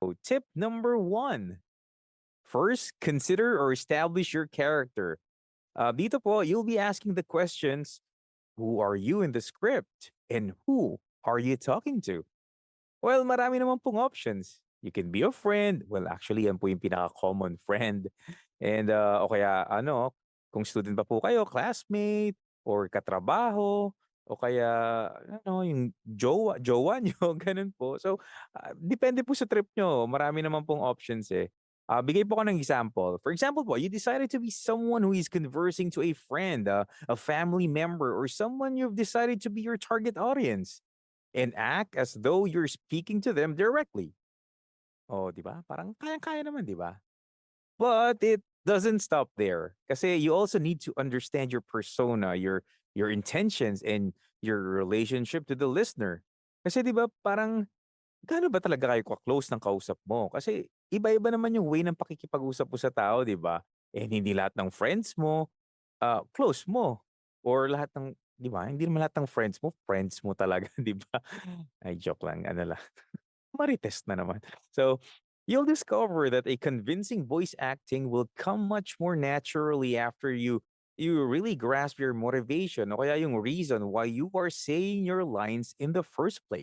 So, tip number one, first, consider or establish your character. Dito po, you'll be asking the questions, who are you in the script? And who are you talking to? Well, marami naman pong options. You can be a friend. Well, actually, yan po yung pinaka-common friend. And o kaya ano, kung student pa po kayo, classmate or katrabaho o kaya ano, yung jowa nyo, ganun po. So, depende po sa trip nyo. Marami naman pong options eh. Bigay po ko ng example. For example po, you decided to be someone who is conversing to a friend, a family member, or someone you've decided to be your target audience and act as though you're speaking to them directly. Oh, 'di ba? Parang kayang-kaya naman, 'di ba? But it doesn't stop there. Kasi you also need to understand your persona, your intentions and your relationship to the listener. Kasi 'di ba parang gaano ba talaga kayo ka-close ng kausap mo? Kasi iba-iba naman yung way ng pakikipag-usap mo sa tao, 'di ba? And hindi lahat ng friends mo close mo or lahat ng 'di ba? Hindi naman lahat ng friends mo talaga, 'di ba? Ay, joke lang, ano lang. Marites na naman. So, you'll discover that a convincing voice acting will come much more naturally after you really grasp your motivation o kaya yung reason why you are saying your lines in the first place.